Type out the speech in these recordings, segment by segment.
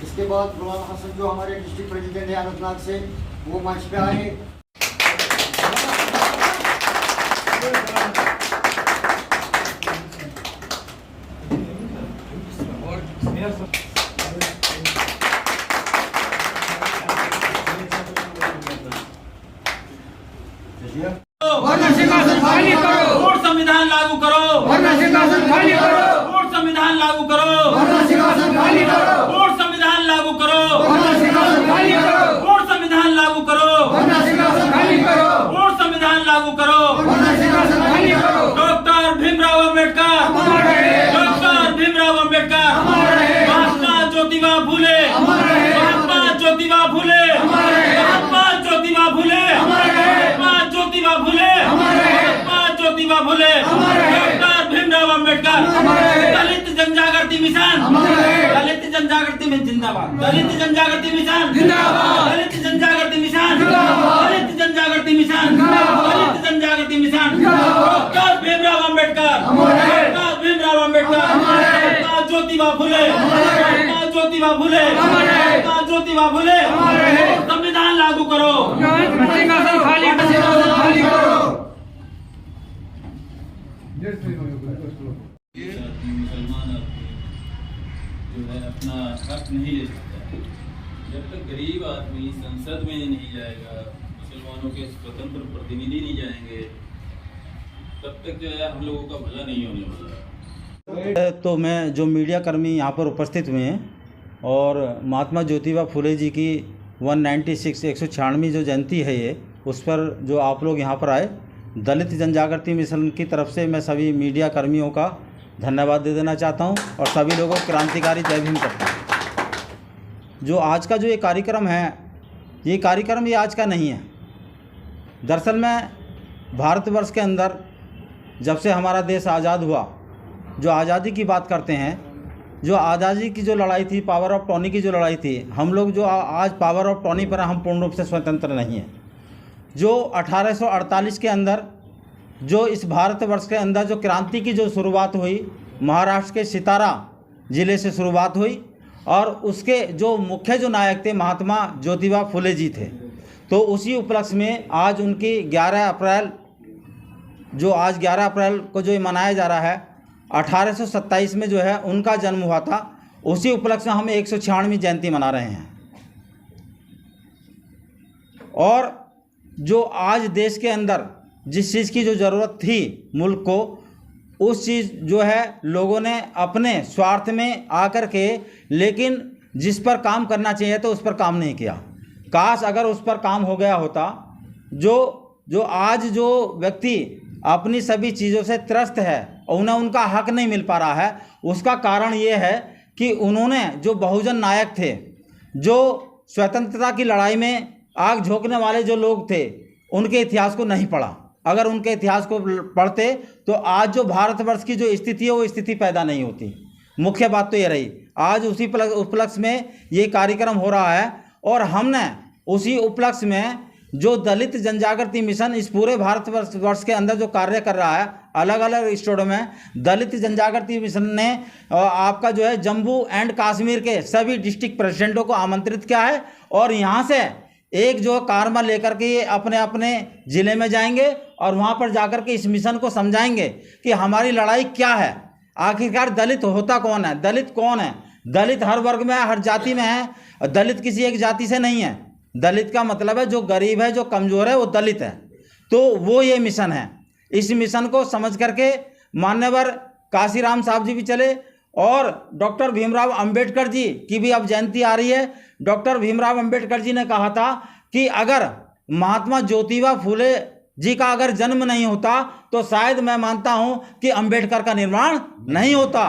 इसके बाद गुलाम हसन जो हमारे डिस्ट्रिक्ट प्रेसिडेंट है अनंतनाग से, वो मंच पे आए। वरना सिंहासन खाली करो, वोट संविधान लागू करो, वरना सिंहासन खाली करो, वोट संविधान लागू करो, वरना सिंहासन खाली करो, वोट संविधान लागू करो, वरना सिंहासन खाली करो, वोट संविधान लागू करो, वरना सिंहासन खाली करो, वोट संविधान लागू करो। वरना सिंहासन खाली करो। डॉक्टर भीमराव अंबेडकर, अमर रहे, डॉक्टर भीमराव अंबेडकर, अमर रहे, महात्मा ज्योतिबा फुले, अमर रहे, महात्मा ज्योतिबा फुले, अमर रहे, महात्मा ज्योतिबा फुले, अमर रहे, महात्मा ज्योतिबा फुले, अमर रहे, महात्मा ज्योतिबा फुले, अमर रहे, डॉक्टर भीमराव अंबेडकर, अमर रहे, दलित जनजागृति मिशन, अमर रहे, दलित जनजागृति में जिंदाबाद, दलित जनजागृति मिशन जिंदाबाद, दलित जनजागृति मिशन, जिंदाबाद, दलित जनजागृति मिशन, जिंदाबाद, दलित जनजागृति मिशन, जिंदाबाद, डॉक्टर भीमराव अंबेडकर, अमर रहे, डॉक्टर भीमराव अंबेडकर, अमर रहे, डॉक्टर ज्योतिबा फुले, रहे, डॉक्टर ज्योतिबा फुले, अमर रहे, डॉक्टर ज्योतिबा फुले, अमर रहे, संविधान लागू करो। सिंहासन खाली करो, सिंहासन खाली करो। मुसलमान आदमी जो है अपना हक नहीं ले सकता। जब तक गरीब आदमी संसद में नहीं जाएगा, मुसलमानों के स्वतंत्र प्रतिनिधि नहीं जाएंगे, तब तक जो है हम लोगों का भला नहीं होने वाला। तो मैं जो मीडिया कर्मी यहाँ पर उपस्थित हुए हैं और महात्मा ज्योतिबा फुले जी की 196 जो जयंती है ये, उस पर जो आप लोग यहाँ पर आए, दलित जनजागृति मिशन की तरफ से मैं सभी मीडिया कर्मियों का धन्यवाद दे देना चाहता हूँ और सभी लोगों को क्रांतिकारी जय भीम करता हूँ। जो आज का जो ये कार्यक्रम है, ये कार्यक्रम ये आज का नहीं है। दरअसल में भारतवर्ष के अंदर जब से हमारा देश आज़ाद हुआ, जो आज़ादी की बात करते हैं, जो आज़ादी की जो लड़ाई थी, पावर ऑफ टर्नी की जो लड़ाई थी, हम लोग जो आज पावर ऑफ टर्नी पर हम पूर्ण रूप से स्वतंत्र नहीं हैं। जो 1848 के अंदर जो इस भारतवर्ष के अंदर जो क्रांति की जो शुरुआत हुई, महाराष्ट्र के सितारा ज़िले से शुरुआत हुई और उसके जो मुख्य जो नायक थे महात्मा ज्योतिबा फुले जी थे। तो उसी उपलक्ष्य में आज उनकी 11 अप्रैल जो आज 11 अप्रैल को जो मनाया जा रहा है, 1827 में जो है उनका जन्म हुआ था, उसी उपलक्ष्य में हम 196वीं जयंती मना रहे हैं। और जो आज देश के अंदर जिस चीज़ की जो ज़रूरत थी मुल्क को, उस चीज़ जो है लोगों ने अपने स्वार्थ में आकर के, लेकिन जिस पर काम करना चाहिए तो उस पर काम नहीं किया। काश अगर उस पर काम हो गया होता। जो आज जो व्यक्ति अपनी सभी चीज़ों से त्रस्त है और उन्हें उनका हक नहीं मिल पा रहा है, उसका कारण ये है कि उन्होंने जो बहुजन नायक थे, जो स्वतंत्रता की लड़ाई में आग झोंकने वाले जो लोग थे, उनके इतिहास को नहीं पढ़ा। अगर उनके इतिहास को पढ़ते तो आज जो भारतवर्ष की जो स्थिति है वो स्थिति पैदा नहीं होती। मुख्य बात तो ये रही। आज उसी उपलक्ष्य में ये कार्यक्रम हो रहा है और हमने उसी उपलक्ष्य में जो दलित जनजागृति मिशन इस पूरे भारतवर्ष के अंदर जो कार्य कर रहा है, अलग अलग स्टेटों में दलित जनजागृति मिशन ने आपका जो है जम्मू एंड कश्मीर के सभी डिस्ट्रिक्ट प्रेसिडेंटों को आमंत्रित किया है और यहाँ से एक जो कार लेकर के ये अपने अपने ज़िले में जाएंगे और वहाँ पर जाकर के इस मिशन को समझाएंगे कि हमारी लड़ाई क्या है, आखिरकार दलित होता कौन है, दलित कौन है। दलित हर वर्ग में है, हर जाति में है। दलित किसी एक जाति से नहीं है। दलित का मतलब है जो गरीब है, जो कमज़ोर है, वो दलित है। तो वो ये मिशन है। इस मिशन को समझ करके मान्यवर काशीराम साहब जी भी चले और डॉक्टर भीमराव अंबेडकर जी की भी अब जयंती आ रही है। डॉक्टर भीमराव अंबेडकर जी ने कहा था कि अगर महात्मा ज्योतिबा फुले जी का अगर जन्म नहीं होता तो शायद मैं मानता हूं कि अंबेडकर का निर्माण नहीं होता।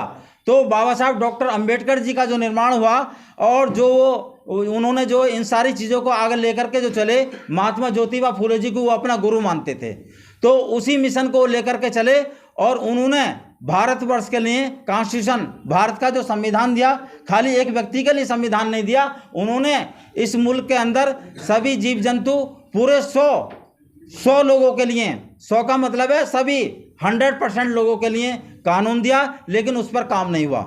तो बाबा साहब डॉक्टर अंबेडकर जी का जो निर्माण हुआ और जो उन्होंने जो इन सारी चीज़ों को आगे लेकर के जो चले, महात्मा ज्योतिबा फुले जी को वो अपना गुरु मानते थे। तो उसी मिशन को लेकर के चले और उन्होंने भारतवर्ष के लिए कॉन्स्टिट्यूशन, भारत का जो संविधान दिया, खाली एक व्यक्ति के लिए संविधान नहीं दिया। उन्होंने इस मुल्क के अंदर सभी जीव जंतु पूरे 100 लोगों के लिए, 100 का मतलब है सभी 100% लोगों के लिए कानून दिया, लेकिन उस पर काम नहीं हुआ।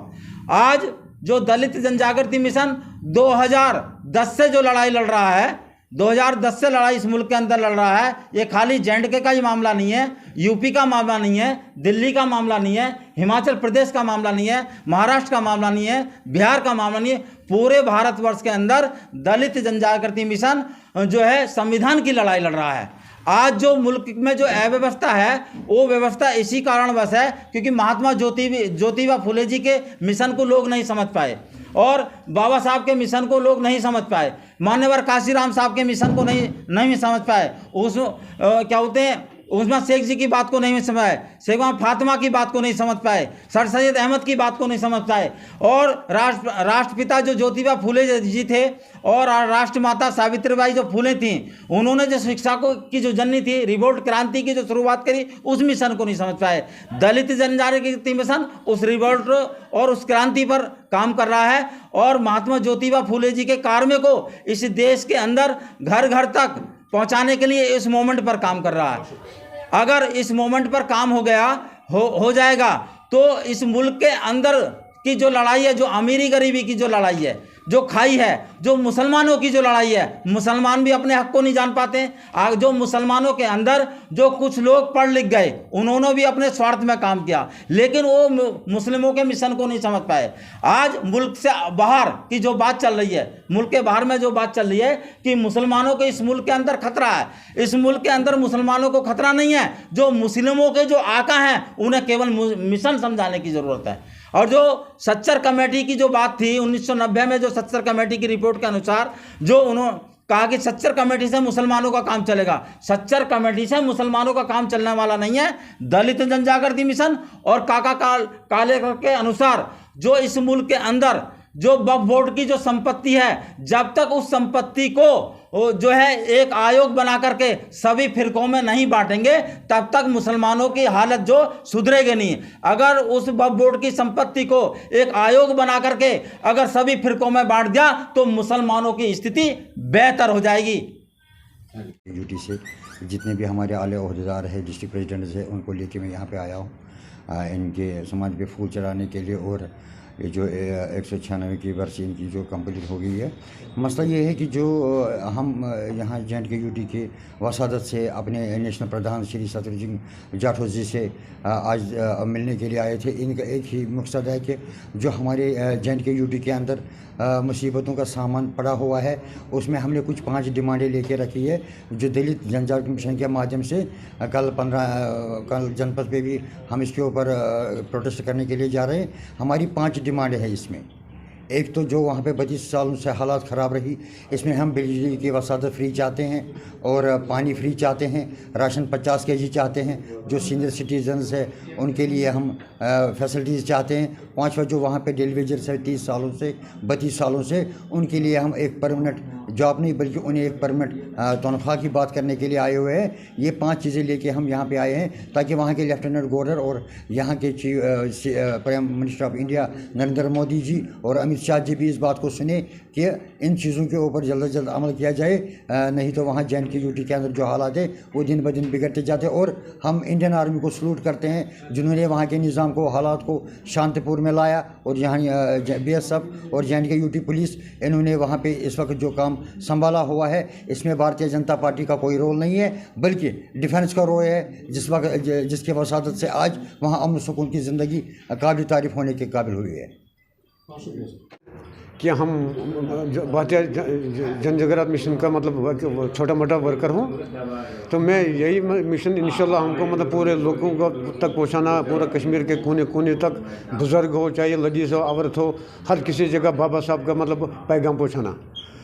आज जो दलित जनजागृति मिशन 2010 से जो लड़ाई लड़ रहा है, 2010 से लड़ाई इस मुल्क के अंदर लड़ रहा है। ये खाली J&K का ही मामला नहीं है, यूपी का मामला नहीं है, दिल्ली का मामला नहीं है, हिमाचल प्रदेश का मामला नहीं है, महाराष्ट्र का मामला नहीं है, बिहार का मामला नहीं है। पूरे भारतवर्ष के अंदर दलित जनजागृति मिशन जो है संविधान की लड़ाई लड़ रहा है। आज जो मुल्क में जो अव्यवस्था है, वो व्यवस्था इसी कारणवश है क्योंकि महात्मा ज्योतिबा फुले जी के मिशन को लोग नहीं समझ पाए और बाबा साहब के मिशन को लोग नहीं समझ पाए, मान्यवर काशीराम साहब के मिशन को नहीं समझ पाए। उस क्या होते हैं, उसमें शेख जी की बात को नहीं समझ पाए, शेख फातिमा की बात को नहीं समझ पाए, सर सैयद अहमद की बात को नहीं समझ पाए। और राष्ट्रपिता जो ज्योतिबा फुले जी थे और राष्ट्रमाता सावित्रीबाई जो फुले थी, उन्होंने जो शिक्षा को की जो जननी थी, रिवोल्ट क्रांति की जो शुरुआत करी, उस मिशन को नहीं समझ पाए। दलित जनजागृति मिशन उस रिवोल्ट और उस क्रांति पर काम कर रहा है और महात्मा ज्योतिबा फुले जी के कार्य को इस देश के अंदर घर घर तक पहुंचाने के लिए इस मोमेंट पर काम कर रहा है। अगर इस मोमेंट पर काम हो गया हो जाएगा तो इस मुल्क के अंदर की जो लड़ाई है, जो अमीरी गरीबी की जो लड़ाई है, जो खाई है, जो मुसलमानों की जो लड़ाई है, मुसलमान भी अपने हक को नहीं जान पाते। जो मुसलमानों के अंदर जो कुछ लोग पढ़ लिख गए, उन्होंने भी अपने स्वार्थ में काम किया, लेकिन वो मुस्लिमों के मिशन को नहीं समझ पाए। आज मुल्क से बाहर की जो बात चल रही है, मुल्क के बाहर में जो बात चल रही है कि मुसलमानों के इस मुल्क के अंदर खतरा है, इस मुल्क के अंदर मुसलमानों को खतरा नहीं है। जो मुस्लिमों के जो आका हैं, उन्हें केवल मिशन समझाने की ज़रूरत है। और जो सच्चर कमेटी की जो बात थी 1990 में, जो सच्चर कमेटी की रिपोर्ट के अनुसार जो उन्होंने कहा कि सच्चर कमेटी से मुसलमानों का काम चलेगा, सच्चर कमेटी से मुसलमानों का काम चलने वाला नहीं है। दलित जनजागृति मिशन और काका कालेकर के अनुसार जो इस मुल्क के अंदर जो वक्फ बोर्ड की जो संपत्ति है, जब तक उस संपत्ति को जो है एक आयोग बना करके सभी फिरकों में नहीं बांटेंगे, तब तक मुसलमानों की हालत जो सुधरेगी नहीं। अगर उस वक्फ बोर्ड की संपत्ति को एक आयोग बना करके अगर सभी फिरकों में बांट दिया तो मुसलमानों की स्थिति बेहतर हो जाएगी। यूटी से जितने भी हमारे आले ओहदेदार हैं, डिस्ट्रिक्ट प्रेसिडेंट है, उनको लेके मैं यहाँ पे आया हूँ इनके समाज पे फूल चढ़ाने के लिए। और ये जो 196 की वर्षी इनकी जो कंप्लीट हो गई है। मसला ये है कि जो हम यहाँ J&K यूटी के वसादत से अपने नेशनल प्रधान श्री शत्रुघ्न जाठौर जी से आज मिलने के लिए आए थे। इनका एक ही मकसद है कि जो हमारे J&K यूटी के अंदर मुसीबतों का सामान पड़ा हुआ है, उसमें हमने कुछ 5 डिमांडें लेके रखी है, जो दलित जनजागृति मिशन के माध्यम से कल जनपद पे भी हम इसके ऊपर प्रोटेस्ट करने के लिए जा रहे हैं। हमारी 5 डिमांड है इसमें। एक तो जो वहाँ पे 32 सालों से हालात ख़राब रही, इसमें हम बिजली की वसादत फ्री चाहते हैं और पानी फ्री चाहते हैं, राशन 50 kg चाहते हैं, जो सीनियर सिटीजन्स है उनके लिए हम फैसिलिटीज़ चाहते हैं। 5वां जो वहाँ पे डेली वेजर्स है 32 सालों से उनके लिए हम एक परमानेंट जॉब नहीं बल्कि उन्हें एक परमानेंट तनख्वाह की बात करने के लिए आए हुए हैं। ये 5 चीज़ें लेके हम यहाँ पे आए हैं ताकि वहाँ के लेफ्टिनेंट गवर्नर और यहाँ के prime minister of India Narendra Modi ji और अमित शाह जी भी इस बात को सुने कि इन चीज़ों के ऊपर जल्द से जल्द अमल किया जाए, नहीं तो वहाँ J&K यूटी के अंदर जो हालात है वो दिन ब दिन बिगड़ते जाते हैं। और हम इंडियन आर्मी को सलूट करते हैं जिन्होंने वहाँ के निज़ाम को, हालात को शांतिपुर में लाया। और यहाँ BSF और J&K यूटी पुलिस, इन्होंने वहाँ पे इस वक्त जो काम संभाला हुआ है, इसमें भारतीय जनता पार्टी का कोई रोल नहीं है बल्कि डिफेंस का रोल है, जिसके वसादत से आज वहाँ अमन सुकून की ज़िंदगी काबिल तारीफ़ होने के काबिल हुई है। कि हम भारतीय जनजागृति मिशन का मतलब छोटा मोटा वर्कर हूँ, तो मैं यही मिशन इंशाल्लाह हमको मतलब पूरे लोगों को तक पहुँचाना, पूरा कश्मीर के कोने कोने तक, बुज़ुर्ग हो चाहे लेडीज़ हो, औरत हो, हर किसी जगह बाबा साहब का मतलब पैगाम पहुँचाना।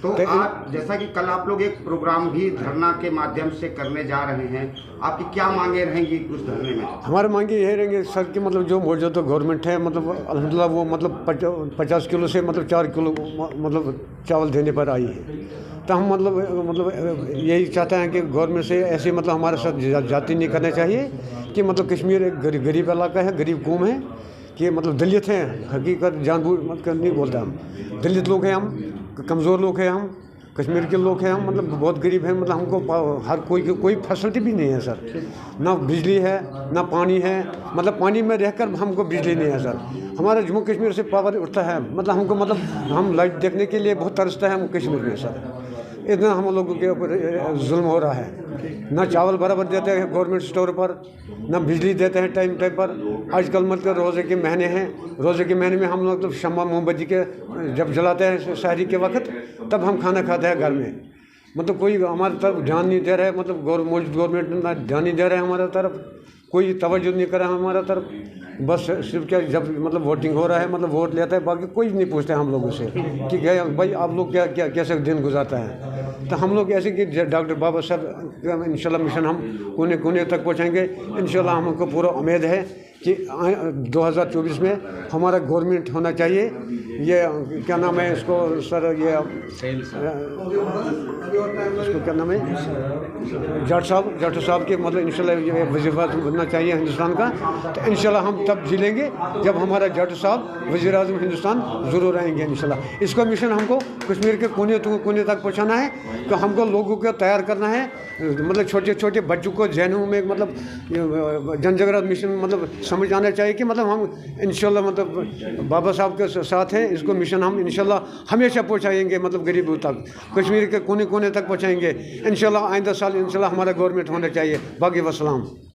तो आज जैसा कि कल आप लोग एक प्रोग्राम भी धरना के माध्यम से करने जा रहे हैं, आपकी क्या मांगे रहेंगी उस धरने में? हमारी मांगे यही रहेंगे सर कि मतलब जो मौजूदा गवर्नमेंट है मतलब अल्हम्दुलिल्लाह वो मतलब 50 किलो से मतलब 4 किलो मतलब चावल देने पर आई है। तो हम मतलब यही चाहते हैं कि गवर्नमेंट से ऐसे मतलब हमारे साथ जाति नहीं करना चाहिए कि मतलब कश्मीर एक गरीब इलाका है, गरीब कौम है, कि मतलब दलित हैं, हकीकत जानबूझ मतलब नहीं बोलते, हम दलित लोग हैं, हम कमज़ोर लोग हैं, हम कश्मीर के लोग हैं हम, मतलब बहुत गरीब हैं, मतलब हमको हर कोई फैसिलिटी भी नहीं है सर, ना बिजली है ना पानी है, मतलब पानी में रहकर हमको बिजली नहीं है सर। हमारा जम्मू कश्मीर से पावर उठता है, मतलब हमको मतलब हम लाइट देखने के लिए बहुत तरसता है हम कश्मीर में सर। इतना हम लोगों के ऊपर जुल्म हो रहा है, ना चावल बराबर देते हैं गवर्नमेंट स्टोर पर, ना बिजली देते हैं टाइम पर। आजकल मतलब रोज़े के महीने हैं, रोज़े के महीने में हम लोग तो शम्मा मोमबत्ती के जब जलाते हैं सहरी के वक्त, तब हम खाना खाते हैं घर में। मतलब कोई हमारी तरफ ध्यान नहीं दे रहा है, मतलब गवर्नमेंट ना ध्यान नहीं दे रहा है हमारे तरफ, कोई तवज्जो नहीं कर रहा है हमारा तरफ। बस सिर्फ क्या जब मतलब वोटिंग हो रहा है, मतलब वोट लेता है, बाकी कोई नहीं पूछता है हम लोगों से कि क्या भाई आप लोग क्या क्या कैसे दिन गुजारता है। तो हम लोग ऐसे कि डॉक्टर बाबा साहब इंशाल्लाह मिशन हम कोने कोने तक पहुँचाएंगे। इंशाल्लाह हमको पूरा उम्मीद है कि 2024 में हमारा गवर्नमेंट होना चाहिए। ये क्या नाम है इसको सर, ये इसको क्या नाम है, जाट साहब के मतलब इंशाल्लाह ये वज़ीर-ए-आज़म बनना चाहिए हिंदुस्तान का। तो इंशाल्लाह हम तब जिलेंगे जब हमारा जाट साहब वज़ीर-ए-आज़म हिंदुस्तान ज़रूर आएंगे इंशाल्लाह। इसका मिशन हमको कश्मीर के कोने कोने तक पहुँचाना है। तो हमको लोगों को तैयार करना है, मतलब छोटे छोटे बच्चों को जहनों में मतलब जनजागरण मिशन मतलब समझ आना चाहिए कि मतलब हम इंशाल्लाह मतलब बाबा साहब के साथ हैं। इसको मिशन हम इंशाल्लाह हमेशा पहुंचाएंगे, मतलब गरीबों तक, कश्मीर के कोने कोने तक पहुंचाएंगे इंशाल्लाह। आइंदा साल इंशाल्लाह हमारा गवर्नमेंट होना चाहिए। बाकी वसलाम।